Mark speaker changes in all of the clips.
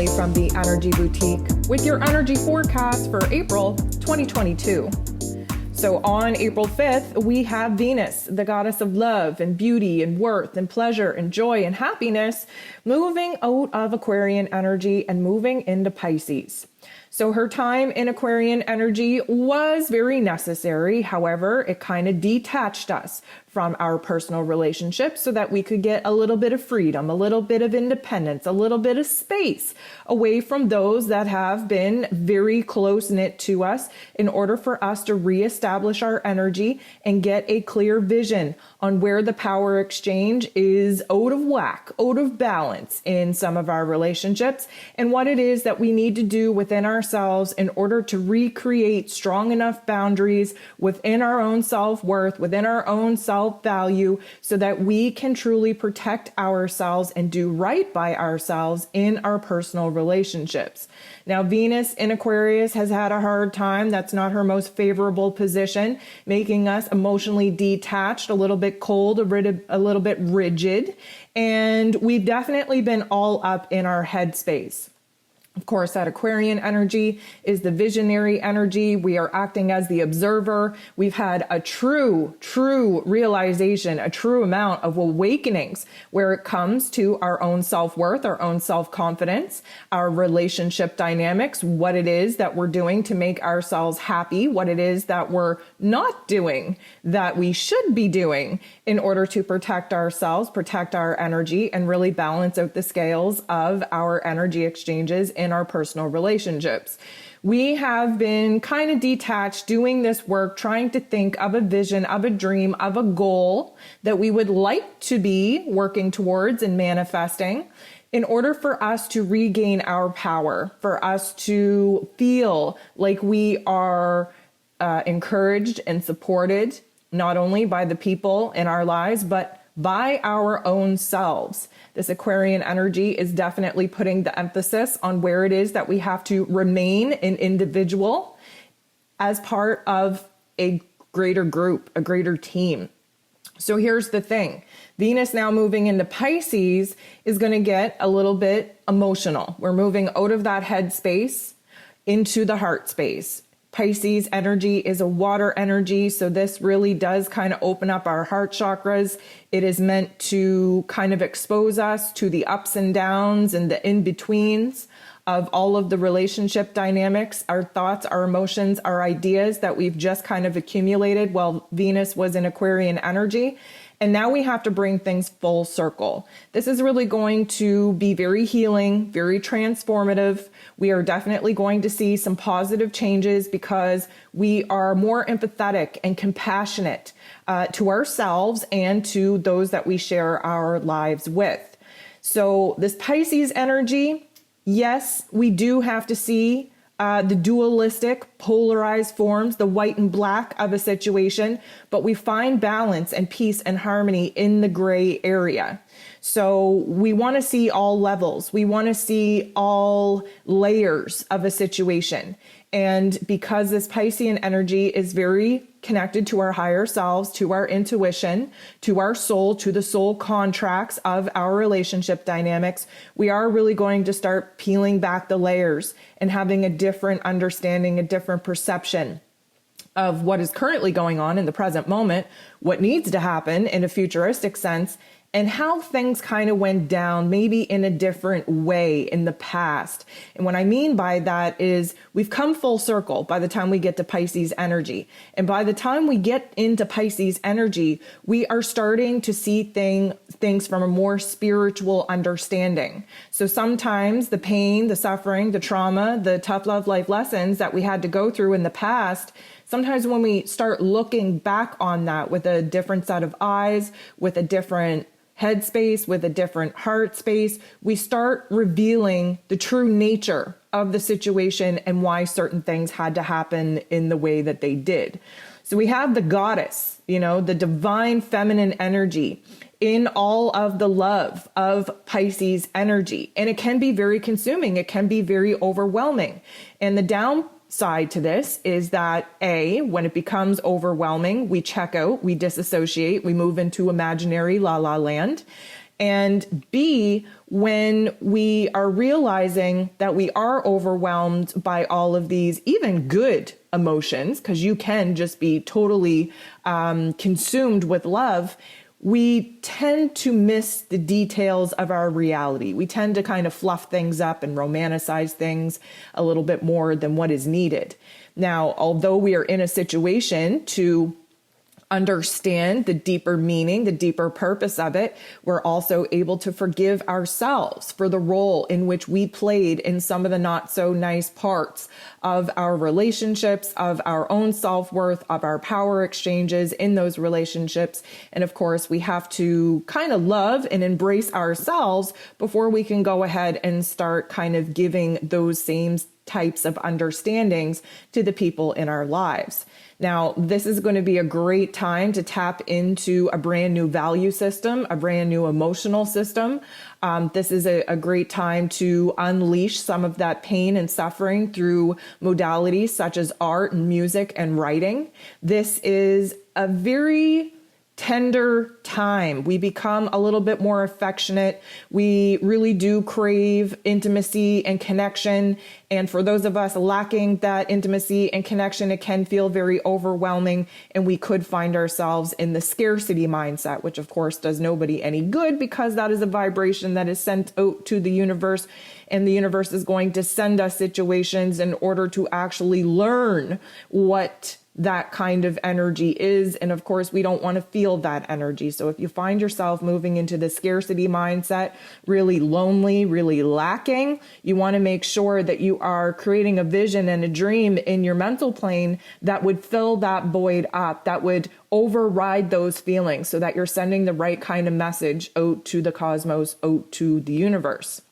Speaker 1: Natalie from the Energy Boutique with your energy forecast for April 2022. So on April 5th, we have Venus, the goddess of love and beauty and worth and pleasure and joy and happiness, moving out of Aquarian energy and moving into Pisces. So her time in Aquarian energy was very necessary. However, it kind of detached us from our personal relationships so that we could get a little bit of freedom, a little bit of independence, a little bit of space away from those that have been very close knit to us in order for us to reestablish our energy and get a clear vision on where the power exchange is out of whack, out of balance in some of our relationships, and what it is that we need to do within ourselves in order to recreate strong enough boundaries within our own self-worth, within our own self-value, so that we can truly protect ourselves and do right by ourselves in our personal relationships. Now, Venus in Aquarius has had a hard time. That's not her most favorable position, making us emotionally detached, a little bit cold, a little bit rigid, and we've definitely been all up in our headspace. Of course, that Aquarian energy is the visionary energy. We are acting as the observer. We've had a true realization, a true amount of awakenings where it comes to our own self-worth, our own self-confidence, our relationship dynamics, what it is that we're doing to make ourselves happy, what it is that we're not doing that we should be doing in order to protect ourselves, protect our energy, and really balance out the scales of our energy exchanges in our personal relationships. We have been kind of detached doing this work, trying to think of a vision, of a dream, of a goal that we would like to be working towards and manifesting in order for us to regain our power, for us to feel like we are encouraged and supported, not only by the people in our lives, but by our own selves. This Aquarian energy is definitely putting the emphasis on where it is that we have to remain an individual as part of a greater group, a greater team. So here's the thing. Venus now moving into Pisces is going to get a little bit emotional. We're moving out of that head space into the heart space. Pisces energy is a water energy, so this really does kind of open up our heart chakras. It is meant to kind of expose us to the ups and downs and the in-betweens of all of the relationship dynamics, our thoughts, our emotions, our ideas that we've just kind of accumulated while Venus was in Aquarian energy. And now we have to bring things full circle. This is really going to be very healing, very transformative. We are definitely going to see some positive changes because we are more empathetic and compassionate to ourselves and to those that we share our lives with. So this Pisces energy, yes, we do have to see the dualistic, polarized forms, the white and black of a situation, but we find balance and peace and harmony in the gray area. So we want to see all levels. We want to see all layers of a situation. And because this Piscean energy is very connected to our higher selves, to our intuition, to our soul, to the soul contracts of our relationship dynamics, we are really going to start peeling back the layers and having a different understanding, a different perception of what is currently going on in the present moment, what needs to happen in a futuristic sense, and how things kind of went down maybe in a different way in the past. And what I mean by that is we've come full circle by the time we get to Pisces energy. And by the time we get into Pisces energy, we are starting to see things from a more spiritual understanding. So sometimes the pain, the suffering, the trauma, the tough love life lessons that we had to go through in the past, sometimes when we start looking back on that with a different set of eyes, with a different headspace, with a different heart space, we start revealing the true nature of the situation and why certain things had to happen in the way that they did. So we have the goddess, the divine feminine energy in all of the love of Pisces energy. And it can be very consuming. It can be very overwhelming. And the downside to this is that when it becomes overwhelming, we check out, we disassociate, we move into imaginary la la land. And B, when we are realizing that we are overwhelmed by all of these, even good emotions, because you can just be totally consumed with love, we tend to miss the details of our reality. We tend to kind of fluff things up and romanticize things a little bit more than what is needed. Now, although we are in a situation to understand the deeper meaning, the deeper purpose of it, we're also able to forgive ourselves for the role in which we played in some of the not so nice parts of our relationships, of our own self-worth, of our power exchanges in those relationships. And of course, we have to kind of love and embrace ourselves before we can go ahead and start kind of giving those same types of understandings to the people in our lives. Now, this is going to be a great time to tap into a brand new value system, a brand new emotional system. This is a great time to unleash some of that pain and suffering through modalities such as art and music and writing. This is a very tender time. We become a little bit more affectionate. We really do crave intimacy and connection. And for those of us lacking that intimacy and connection, it can feel very overwhelming. And we could find ourselves in the scarcity mindset, which of course does nobody any good, because that is a vibration that is sent out to the universe. And the universe is going to send us situations in order to actually learn what that kind of energy is. And of course, we don't want to feel that energy. So if you find yourself moving into the scarcity mindset, really lonely, really lacking, you want to make sure that you are creating a vision and a dream in your mental plane that would fill that void up, that would override those feelings, so that you're sending the right kind of message out to the cosmos, out to the universe.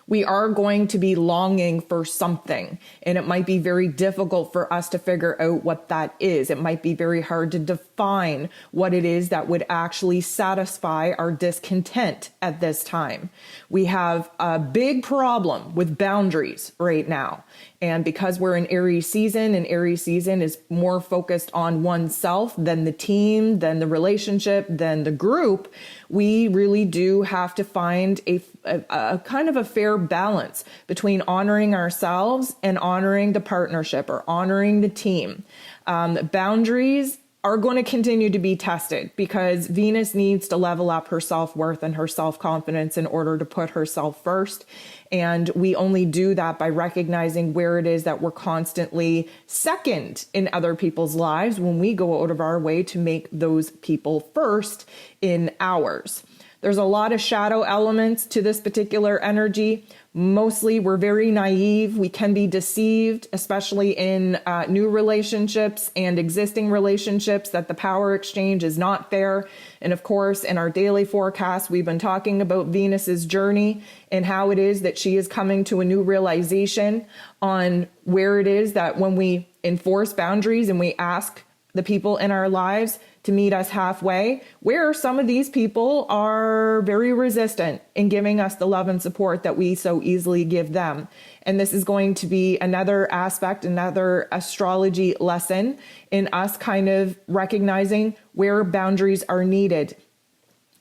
Speaker 1: We are going to be longing for something, and it might be very difficult for us to figure out what that is. It might be very hard to define what it is that would actually satisfy our discontent at this time. We have a big problem with boundaries right now. And because we're in Aries season, and Aries season is more focused on oneself than the team, than the relationship, than the group, we really do have to find a kind of a fair balance between honoring ourselves and honoring the partnership or honoring the team. Boundaries are going to continue to be tested, because Venus needs to level up her self-worth and her self-confidence in order to put herself first. And we only do that by recognizing where it is that we're constantly second in other people's lives when we go out of our way to make those people first in ours. There's a lot of shadow elements to this particular energy. Mostly, we're very naive. We can be deceived, especially in new relationships and existing relationships, that the power exchange is not fair. And of course, in our daily forecast, we've been talking about Venus's journey and how it is that she is coming to a new realization on where it is that when we enforce boundaries and we ask the people in our lives to meet us halfway, where some of these people are very resistant in giving us the love and support that we so easily give them. And this is going to be another aspect, another astrology lesson in us kind of recognizing where boundaries are needed.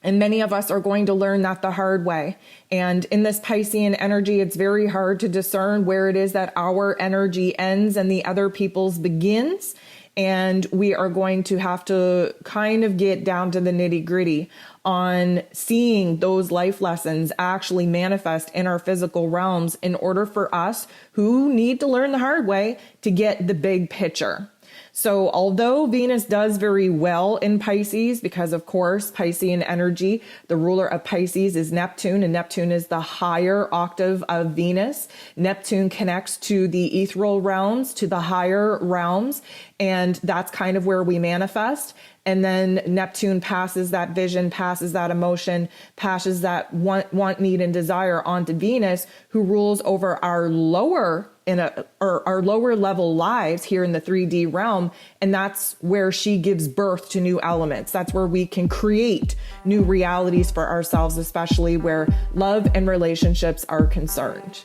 Speaker 1: And many of us are going to learn that the hard way. And in this Piscean energy, it's very hard to discern where it is that our energy ends and the other people's begins. And we are going to have to kind of get down to the nitty-gritty on seeing those life lessons actually manifest in our physical realms in order for us who need to learn the hard way to get the big picture. So although Venus does very well in Pisces, because of course, Piscean energy, the ruler of Pisces is Neptune, and Neptune is the higher octave of Venus. Neptune connects to the ethereal realms, to the higher realms, and that's kind of where we manifest. And then Neptune passes that vision, passes that emotion, passes that want, need, and desire onto Venus, who rules over our lower our lower level lives here in the 3D realm. And that's where she gives birth to new elements. That's where we can create new realities for ourselves, especially where love and relationships are concerned.